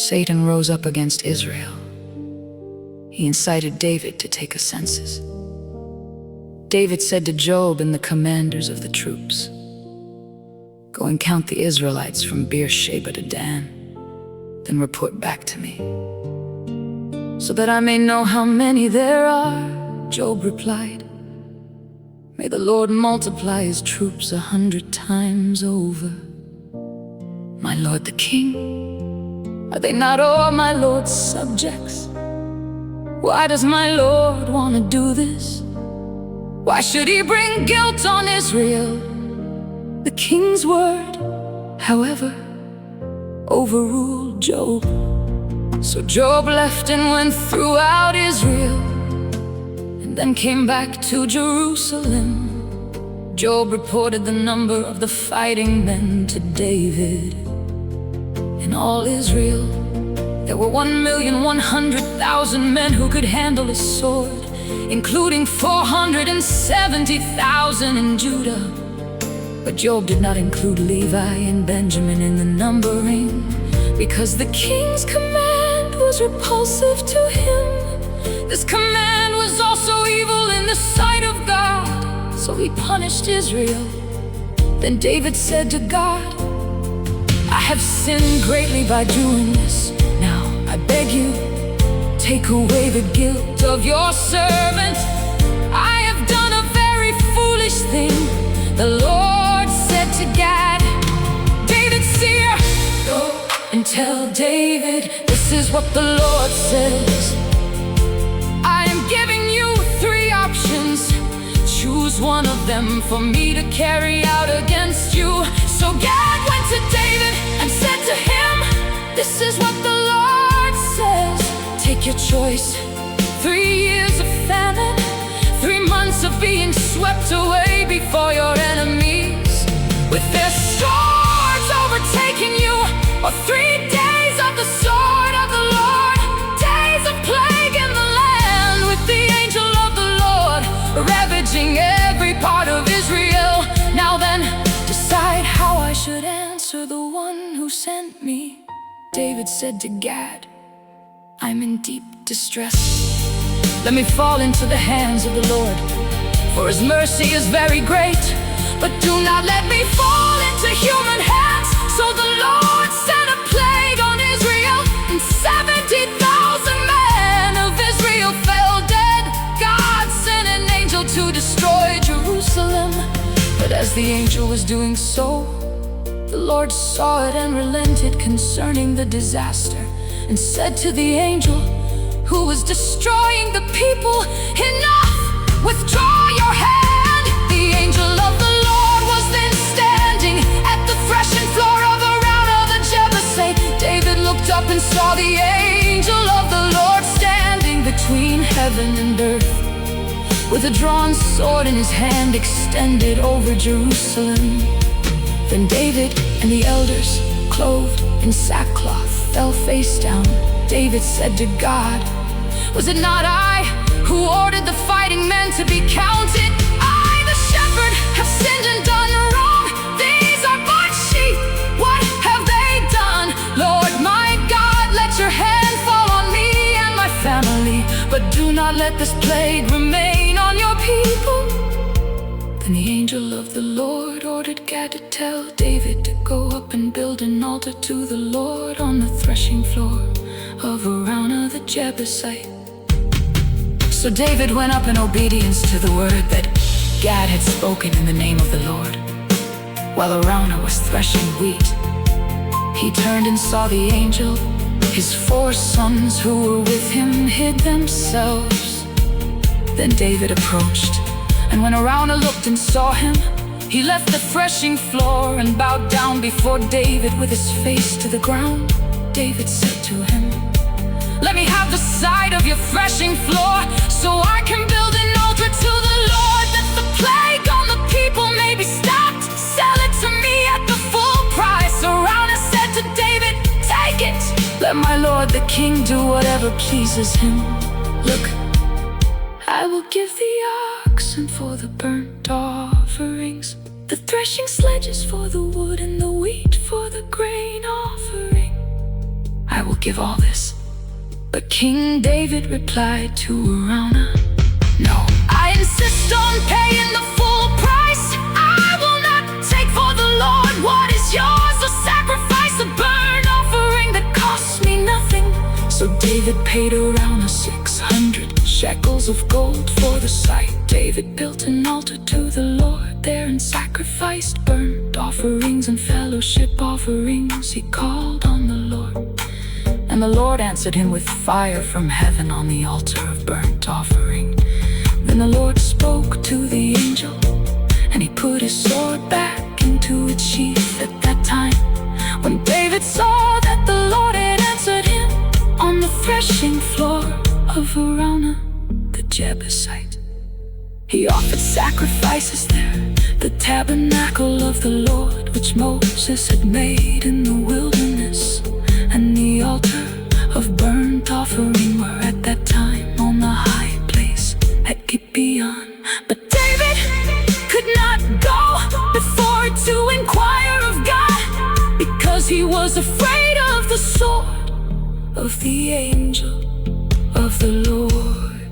Satan rose up against Israel. He incited David to take a census. David said to Job and the commanders of the troops, "Go and count the Israelites from Beersheba to Dan, then report back to me, so that I may know how many there are." Job replied, "May the Lord multiply his troops 100 times over. My lord the king, are they not all my lord's subjects? Why does my lord want to do this? Why should he bring guilt on Israel?" The king's word, however, overruled Job. So Job left and went throughout Israel, and then came back to Jerusalem. Job reported the number of the fighting men to David. In all Israel, there were 1,100,000 men who could handle a sword, including 470,000 in Judah. But Job did not include Levi and Benjamin in the numbering, because the king's command was repulsive to him. This command was also evil in the sight of God, so he punished Israel. Then David said to God, "I have sinned greatly by doing this. Now I beg you, take away the guilt of your servant. I have done a very foolish thing." The Lord said to Gad, David's seer, "Go and tell David, this is what the Lord says. I am giving you 3 options. Choose one of them for me to carry out against you." So Gad went to David and said to him, "This is what the Lord says. Take your choice. 3 years of famine, 3 months of being swept away before your enemies, with their swords overtaking you, or 3 days of the sword of the Lord, days of plague in the land, with the angel of the Lord ravaging every part of Israel. Now then, decide how I should answer the one who sent me." David said to Gad, "I'm in deep distress. Let me fall into the hands of the Lord, for his mercy is very great. But do not let me fall into human hands." So the Lord sent a plague on Israel, and 70,000 men of Israel fell dead. God sent an angel to destroy Jerusalem. But as the angel was doing so, the Lord saw it and relented concerning the disaster, and said to the angel who was destroying the people, "Enough! Withdraw your hand." The angel of the Lord was then standing at the threshing floor of Araunah the Jebusite. David looked up and saw the angel of the Lord standing between heaven and earth, with a drawn sword in his hand extended over Jerusalem. Then David and the elders, clothed in sackcloth, fell face down. David said to God, "Was it not I who ordered the fighting men to be counted? I, the shepherd, have sinned and done wrong. These are but sheep. What have they done? Lord my God, let your hand fall on me and my family, but do not let this plague remain on your people." Then the angel of the Lord ordered Gad to tell David to go up and build an altar to the Lord on the threshing floor of Araunah the Jebusite. So David went up in obedience to the word that Gad had spoken in the name of the Lord. While Araunah was threshing wheat, he turned and saw the angel. His 4 sons who were with him hid themselves. Then David approached, and when Araunah looked and saw him, he left the threshing floor and bowed down before David with his face to the ground. David said to him, "Let me have the side of your threshing floor, so I can build an altar to the Lord, that the plague on the people may be stopped. Sell it to me at the full price." Araunah said to David, "Take it. Let my lord the king do whatever pleases him. Look, I will give the oxen for the burnt offerings, the threshing sledges for the wood, and the wheat for the grain offering. I will give all this. But King David replied to Araunah, no, I insist on paying the full price. I will not take for the Lord what is yours, a sacrifice, a burnt offering that costs me nothing. So David paid Araunah 600 shekels of gold for the site. David built an altar to the Lord there and sacrificed burnt offerings and fellowship offerings. He called on the Lord, and the Lord answered him with fire from heaven on the altar of burnt offering. Then the Lord spoke to the angel, and he put his sword back into its sheath. At that time, when David saw that the Lord had answered him on the threshing floor of Araunah the Jebusite, he offered sacrifices there, the tabernacle of the Lord, which Moses had made in the wilderness, and the altar of burnt offering were at that time on the high place at Gibeon. But David could not go before to inquire of God, because he was afraid of the sword of the angel of the Lord.